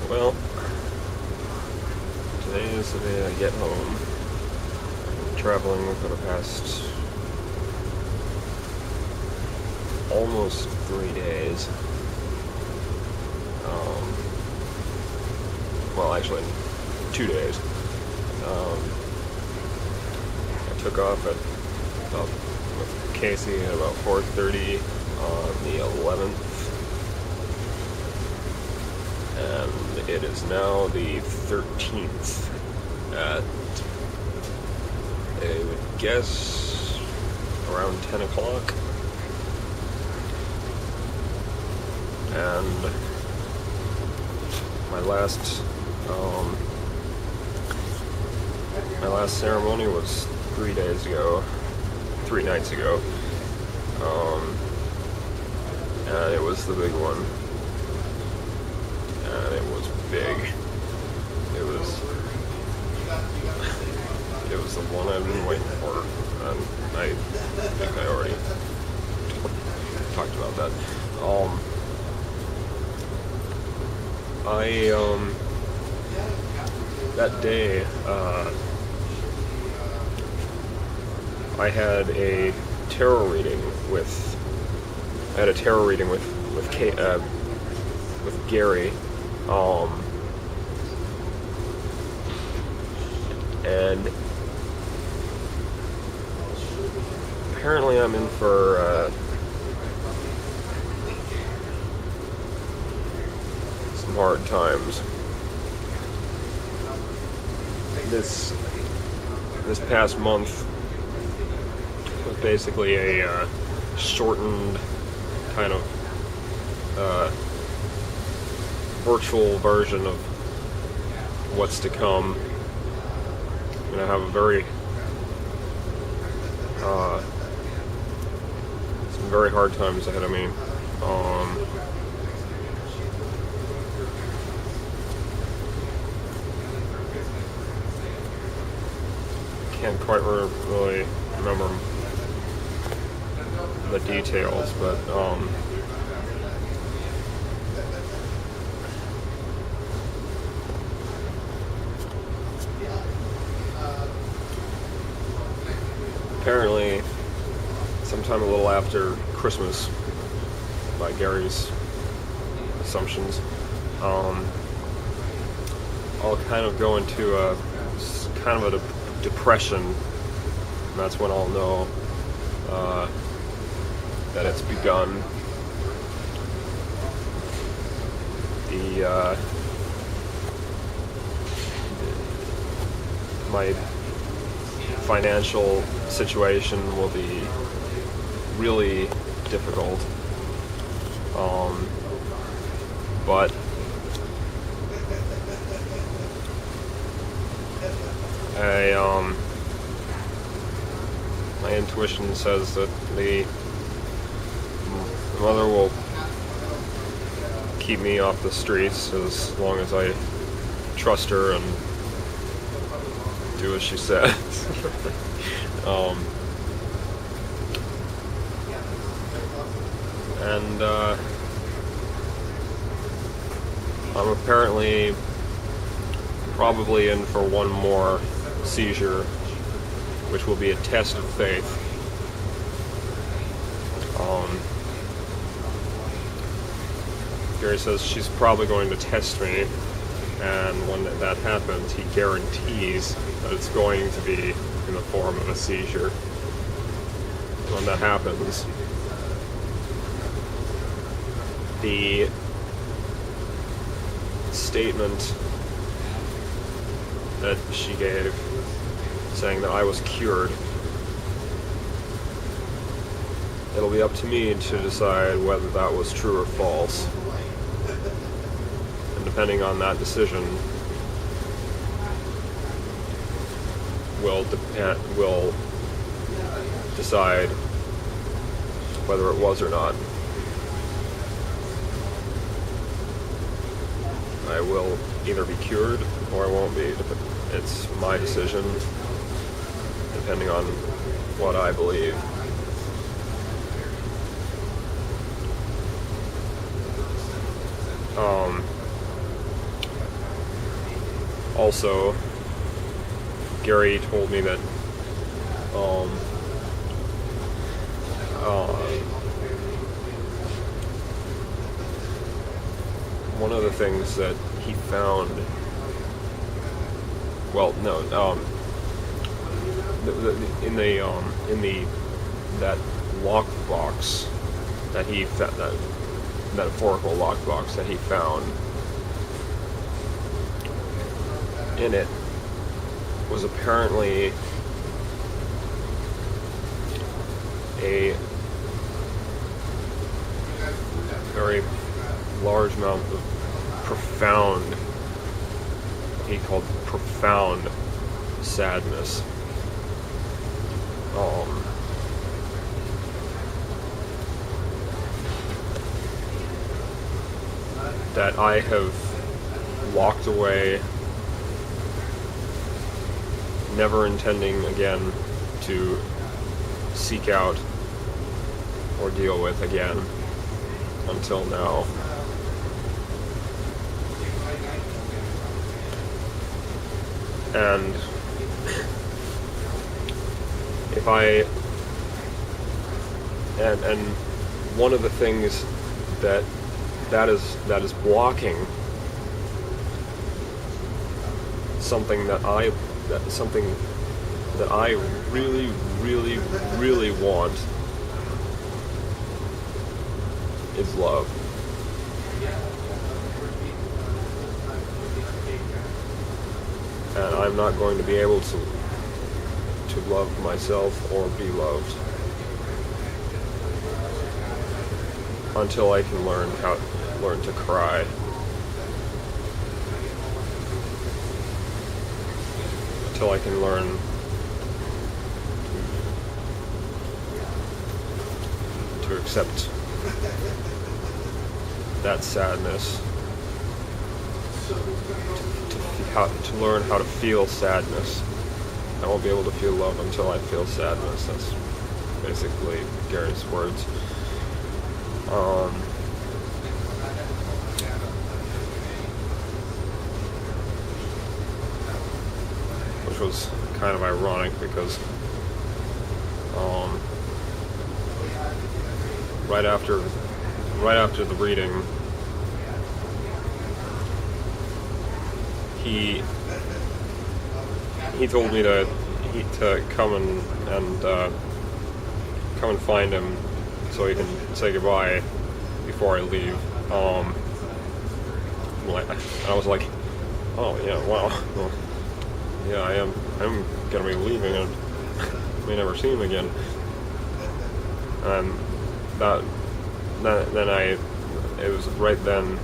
Well, today is the day I get home. I've been traveling for the past almost 3 days. Well, actually, 2 days. I took off with Casey at about 4:30 on the 11th. And it is now the 13th at, I would guess, around 10 o'clock. And my last ceremony was 3 nights ago. And it was the big one. And it was big. It was the one I've been waiting for, and I think I already talked about that. That day, I had a tarot reading with Gary. And apparently I'm in for some hard times. This past month was basically a shortened kind of virtual version of what's to come. I'm gonna have some very hard times ahead of me. Can't quite really remember the details, but apparently sometime a little after Christmas, by Gary's assumptions, I'll kind of go into a depression, and that's when I'll know that it's begun. My financial situation will be really difficult, but my intuition says that the mother will keep me off the streets as long as I trust her and do as she says. And I'm apparently probably in for one more seizure, which will be a test of faith. Gary says she's probably going to test me, and when that happens, he guarantees that it's going to be in the form of a seizure. When that happens, the statement that she gave, saying that I was cured, it'll be up to me to decide whether that was true or false. And depending on that decision, will decide whether it was or not. I will either be cured or I won't be. It's my decision, depending on what I believe. Also, Gary told me that one of the things that he found, well, no, in that lockbox that he found, that metaphorical lockbox that he found, in it was apparently a very large amount of profound, he called profound sadness. That I have walked away, never intending again to seek out or deal with again until now. And if I and one of the things that is blocking something that I really, really, really want is love. And I'm not going to be able to love myself or be loved until I can learn to cry. Until I can learn to accept that sadness, to learn how to feel sadness. I won't be able to feel love until I feel sadness. That's basically Gary's words. Which was kind of ironic because right after the reading, he told me to come and find him so he can say goodbye before I leave. And I was like, oh yeah, wow, well, yeah, I'm gonna be leaving and may never see him again. And it was right then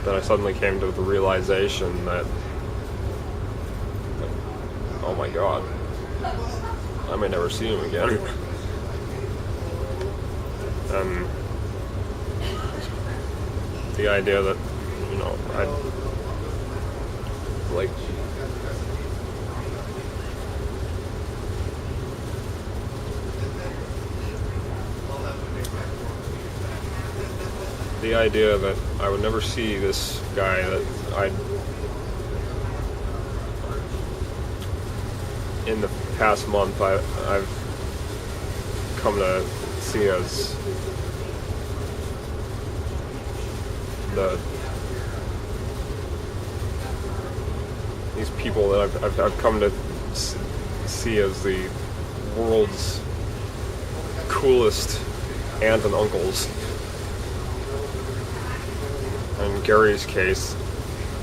that I suddenly came to the realization that, oh my God, I may never see him again. And the idea that, I'd like the idea that I would never see this guy that in the past month I've come to see as these people that I've come to see as the world's coolest aunt and uncles. In Gary's case,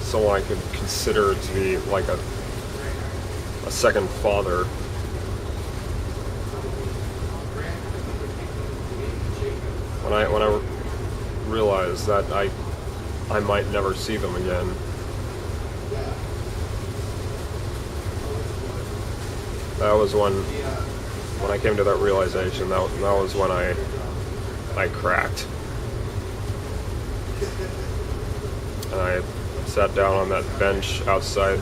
someone I could consider to be like a second father. When I realized that I might never see them again, that was when I came to that realization. That was when I cracked. And I sat down on that bench outside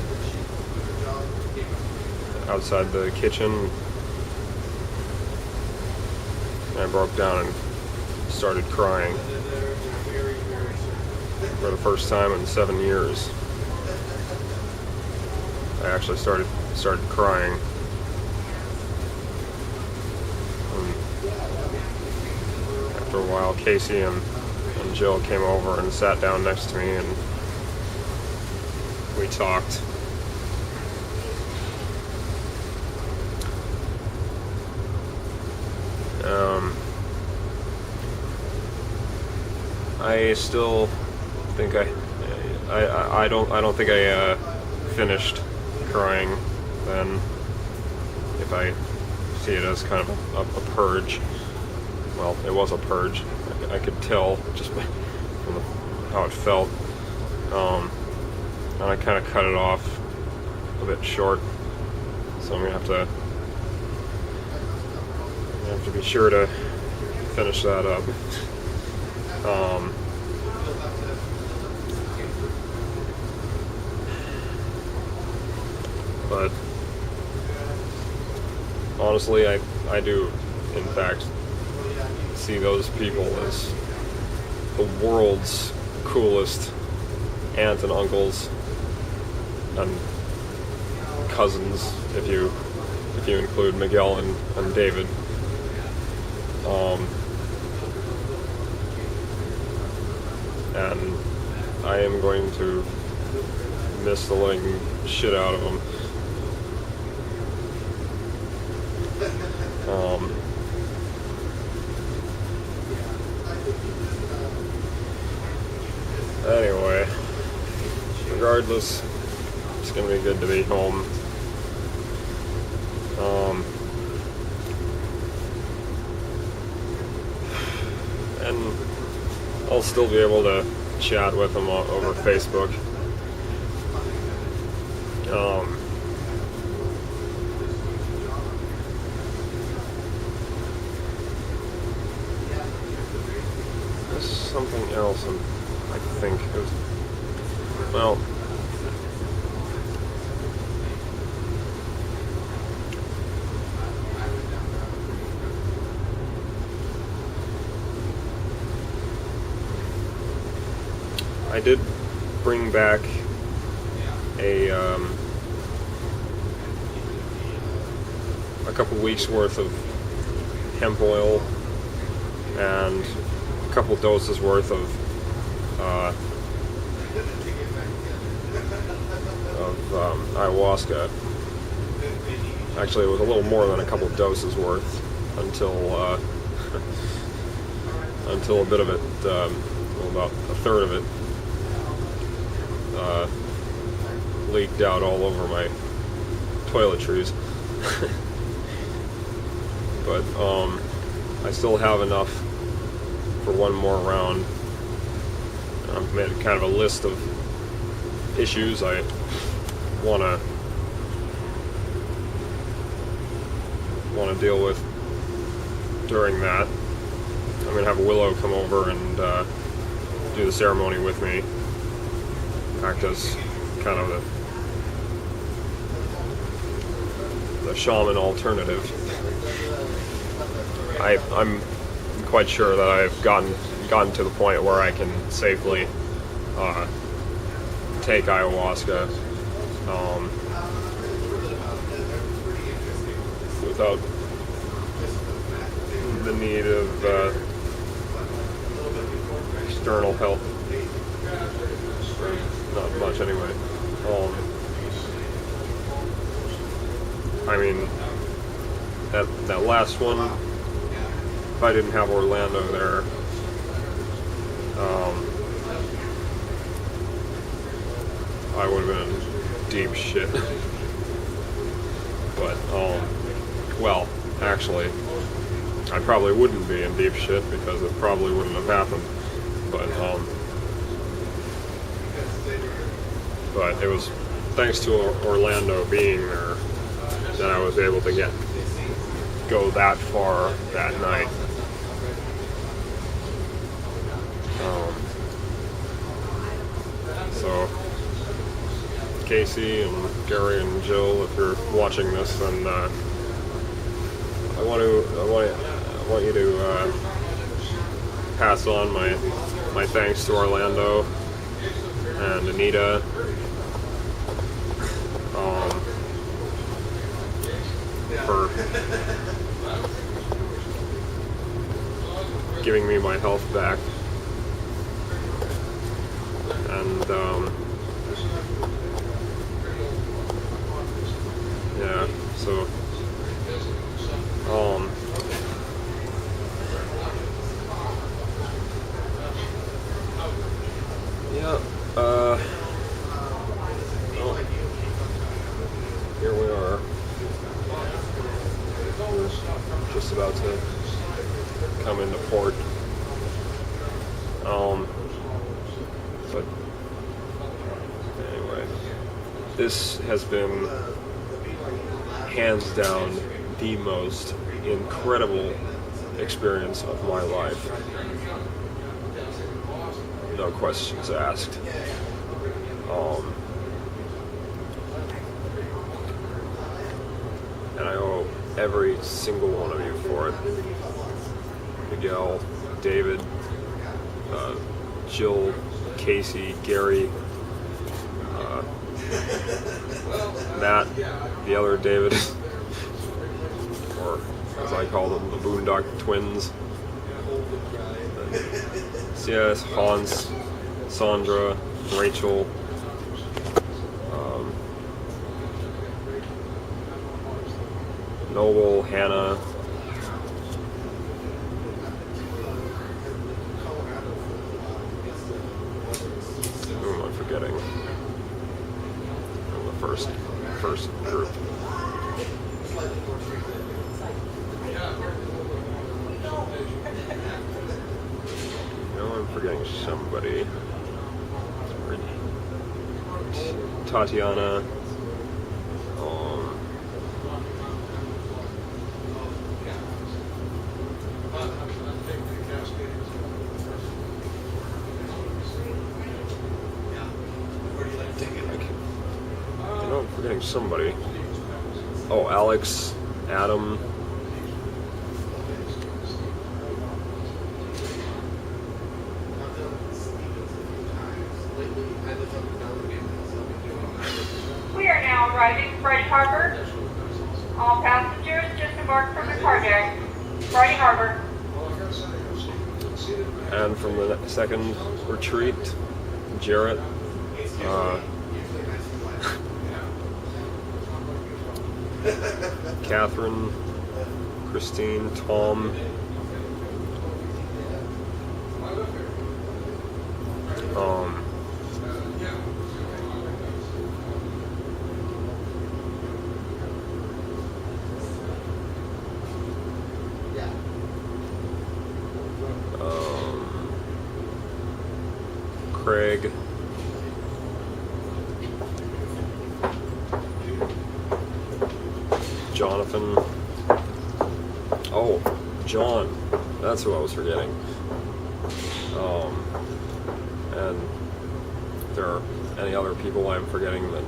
the kitchen, and I broke down and started crying for the first time in 7 years. I actually started crying. And after a while, Casey and Jill came over and sat down next to me, and we talked. I still think I don't think I finished crying then, if I see it as kind of a purge. Well, it was a purge. I could tell just from how it felt. And I kind of cut it off a bit short, so I'm gonna have to be sure to finish that up. But honestly, I do, in fact, see those people as the world's coolest aunts and uncles and cousins, if you include Miguel and David. And I am going to miss the living shit out of them. Anyway, regardless, it's gonna be good to be home. And I'll still be able to chat with them over Facebook. There's something else, I think it was, well, I did bring back a couple weeks worth of hemp oil and a couple doses worth of ayahuasca. Actually, it was a little more than a couple doses worth until a bit of it, about a third of it, leaked out all over my toiletries. But I still have enough for one more round. I've made kind of a list of issues I want to deal with during that. I'm going to have Willow come over and do the ceremony with me, act as kind of the shaman alternative. I'm quite sure that I've gotten to the point where I can safely take ayahuasca without the need of external help. Or not much anyway. I mean, that last one, if I didn't have Orlando there, I would have been in deep shit. But, well, actually, I probably wouldn't be in deep shit because it probably wouldn't have happened. But it was thanks to Orlando being there that I was able to go that far that night. So Casey and Gary and Jill, if you're watching this, then I want you to pass on my thanks to Orlando and Anita. for giving me my health back. And yeah, so yeah, well, here we are. We're just about to come into port. But anyway, this has been hands down the most incredible experience of my life. No questions asked. And I owe every single one of you for it. Miguel, David, Jill, Casey, Gary, Matt, the other David, or as I call them, the Boondock Twins, CS, Hans, Sandra, Rachel, Noble, Hannah, who am I forgetting? In the first group. No, I'm forgetting somebody. Tatiana. I'm forgetting somebody. Oh, Alex, Adam. We are now arriving Friday Harbor. All passengers just embarked from the car deck. Friday Harbor. And from the second retreat, Jarrett. Catherine, Christine, Tom, Craig, Jonathan. Oh, John. That's who I was forgetting. And if there are any other people I'm forgetting, then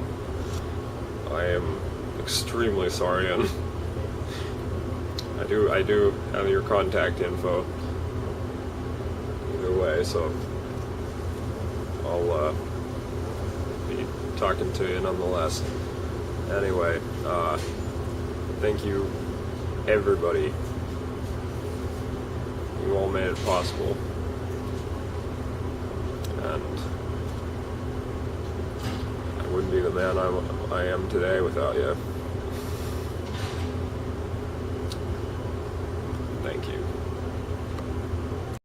I am extremely sorry, and I do have your contact info either way, so I'll be talking to you nonetheless. Anyway, thank you, everybody. You all made it possible. And I wouldn't be the man I am today without you. Thank you.